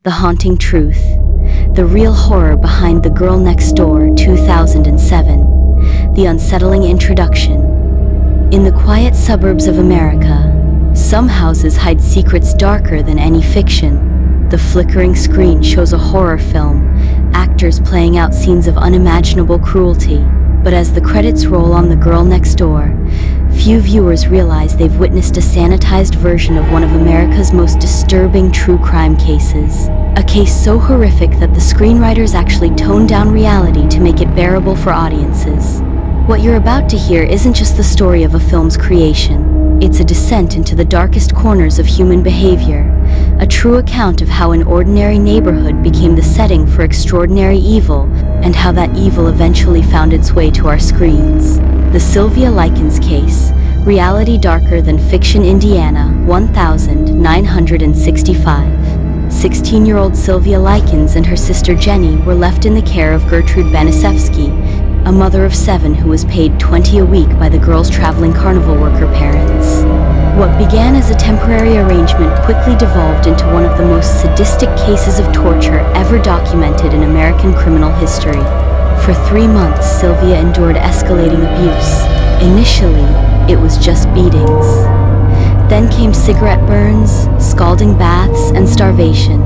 The Haunting Truth, the real horror behind The Girl Next Door, 2007. The unsettling introduction. In the quiet suburbs of America, some houses hide secrets darker than any fiction. The flickering screen shows a horror film, actors playing out scenes of unimaginable cruelty. But as the credits roll on The Girl Next Door, few viewers realize they've witnessed a sanitized version of one of America's most disturbing true crime cases. A case so horrific that the screenwriters actually toned down reality to make it bearable for audiences. What you're about to hear isn't just the story of a film's creation. It's a descent into the darkest corners of human behavior, a true account of how an ordinary neighborhood became the setting for extraordinary evil, and how that evil eventually found its way to our screens. The Sylvia Likens case, reality darker than fiction. Indiana, 1965. 16-year-old Sylvia Likens and her sister Jenny were left in the care of Gertrude Benisevsky, a mother of 7 who was paid $20 a week by the girls' traveling carnival worker parents. What began as a temporary arrangement quickly devolved into one of the most sadistic cases of torture ever documented in American criminal history. For 3 months, Sylvia endured escalating abuse. Initially, it was just beatings. Then came cigarette burns, scalding baths, and starvation.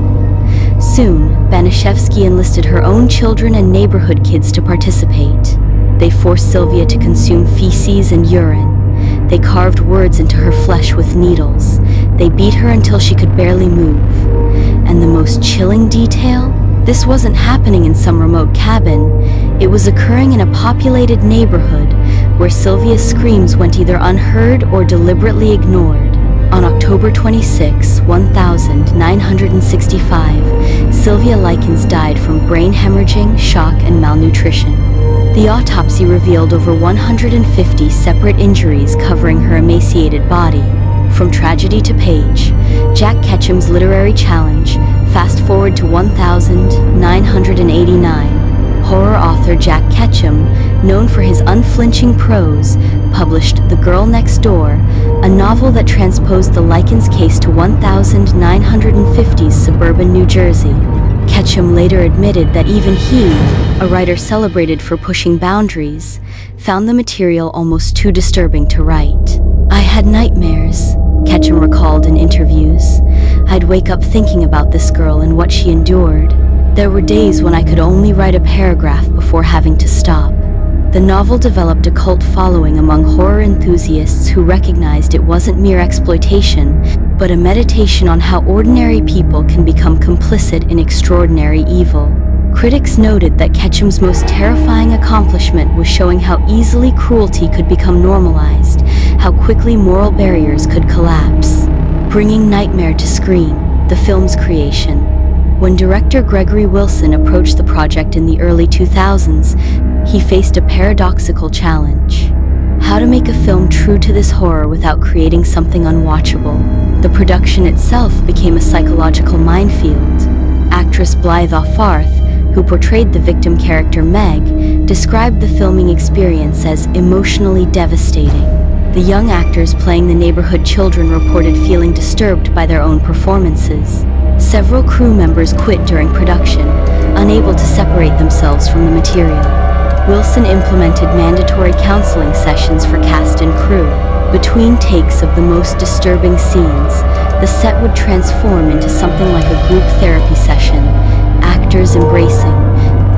Soon, Banishevsky enlisted her own children and neighborhood kids to participate. They forced Sylvia to consume feces and urine. They carved words into her flesh with needles. They beat her until she could barely move. And the most chilling detail? This wasn't happening in some remote cabin. It was occurring in a populated neighborhood where Sylvia's screams went either unheard or deliberately ignored. On October 26, 1965, Sylvia Likens died from brain hemorrhaging, shock, and malnutrition. The autopsy revealed over 150 separate injuries covering her emaciated body. From tragedy to page, Jack Ketchum's literary challenge, fast forward to 1989. Horror author Jack Ketchum, known for his unflinching prose, published The Girl Next Door, a novel that transposed the Likens case to 1950s suburban New Jersey. Ketchum later admitted that even he, a writer celebrated for pushing boundaries, found the material almost too disturbing to write. "I had nightmares," Ketchum recalled in interviews. "I'd wake up thinking about this girl and what she endured. There were days when I could only write a paragraph before having to stop." The novel developed a cult following among horror enthusiasts who recognized it wasn't mere exploitation, but a meditation on how ordinary people can become complicit in extraordinary evil. Critics noted that Ketchum's most terrifying accomplishment was showing how easily cruelty could become normalized, how quickly moral barriers could collapse. Bringing nightmare to screen, the film's creation. When director Gregory Wilson approached the project in the early 2000s, he faced a paradoxical challenge. How to make a film true to this horror without creating something unwatchable. The production itself became a psychological minefield. Actress Blythe Farth, who portrayed the victim character Meg, described the filming experience as emotionally devastating. The young actors playing the neighborhood children reported feeling disturbed by their own performances. Several crew members quit during production, unable to separate themselves from the material. Wilson implemented mandatory counseling sessions for cast and crew. Between takes of the most disturbing scenes, the set would transform into something like a group therapy session, actors embracing,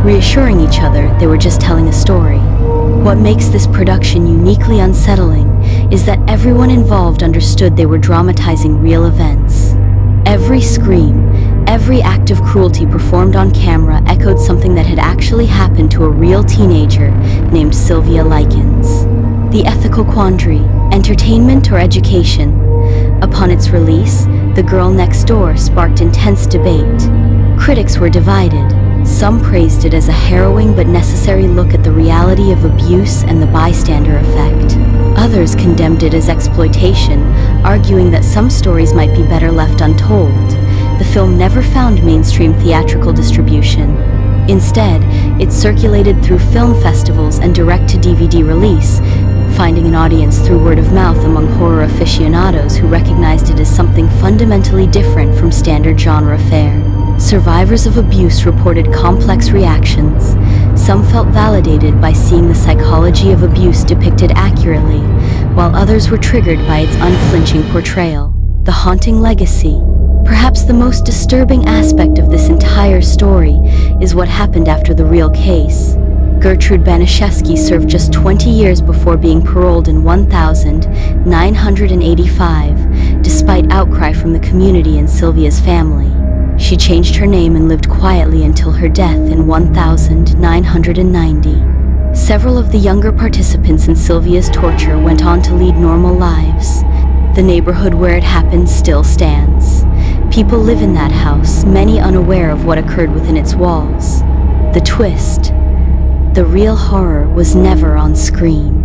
reassuring each other they were just telling a story. What makes this production uniquely unsettling is that everyone involved understood they were dramatizing real events. Every scream, every act of cruelty performed on camera echoed something that had actually happened to a real teenager named Sylvia Likens. The ethical quandary, entertainment or education? Upon its release, The Girl Next Door sparked intense debate. Critics were divided. Some praised it as a harrowing but necessary look at the reality of abuse and the bystander effect. Others condemned it as exploitation, arguing that some stories might be better left untold. The film never found mainstream theatrical distribution. Instead, it circulated through film festivals and direct-to-DVD release, finding an audience through word of mouth among horror aficionados who recognized it as something fundamentally different from standard genre fare. Survivors of abuse reported complex reactions. Some felt validated by seeing the psychology of abuse depicted accurately, while others were triggered by its unflinching portrayal. The haunting legacy. Perhaps the most disturbing aspect of this entire story is what happened after the real case. Gertrude Banaszewski served just 20 years before being paroled in 1985, despite outcry from the community and Sylvia's family. She changed her name and lived quietly until her death in 1990. Several of the younger participants in Sylvia's torture went on to lead normal lives. The neighborhood where it happened still stands. People live in that house, many unaware of what occurred within its walls. The twist. The real horror was never on screen.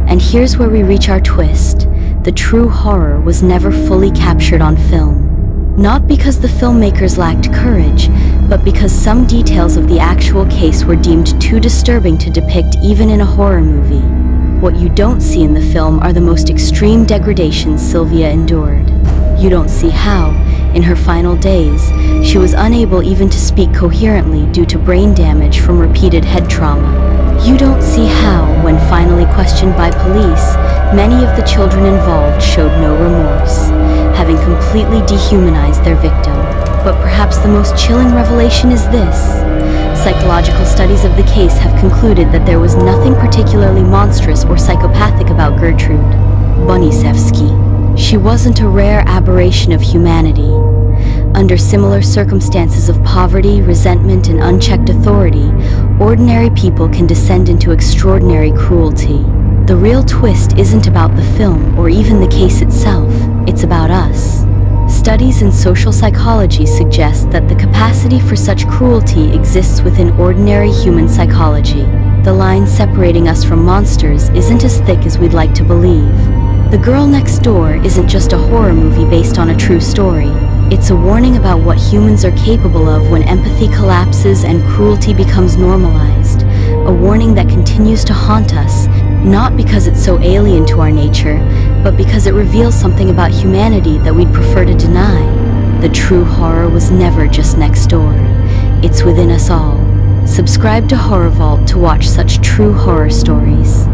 And here's where we reach our twist. The true horror was never fully captured on film. Not because the filmmakers lacked courage, but because some details of the actual case were deemed too disturbing to depict even in a horror movie. What you don't see in the film are the most extreme degradations Sylvia endured. You don't see how, in her final days, she was unable even to speak coherently due to brain damage from repeated head trauma. You don't see how, when finally questioned by police, many of the children involved showed no remorse, having completely dehumanized their victim. But perhaps the most chilling revelation is this. Psychological studies of the case have concluded that there was nothing particularly monstrous or psychopathic about Gertrude Banaszewski. She wasn't a rare aberration of humanity. Under similar circumstances of poverty, resentment, and unchecked authority, ordinary people can descend into extraordinary cruelty. The real twist isn't about the film or even the case itself, it's about us. Studies in social psychology suggest that the capacity for such cruelty exists within ordinary human psychology. The line separating us from monsters isn't as thick as we'd like to believe. The Girl Next Door isn't just a horror movie based on a true story. It's a warning about what humans are capable of when empathy collapses and cruelty becomes normalized. A warning that continues to haunt us, not because it's so alien to our nature, but because it reveals something about humanity that we'd prefer to deny. The true horror was never just next door. It's within us all. Subscribe to Horror Vault to watch such true horror stories.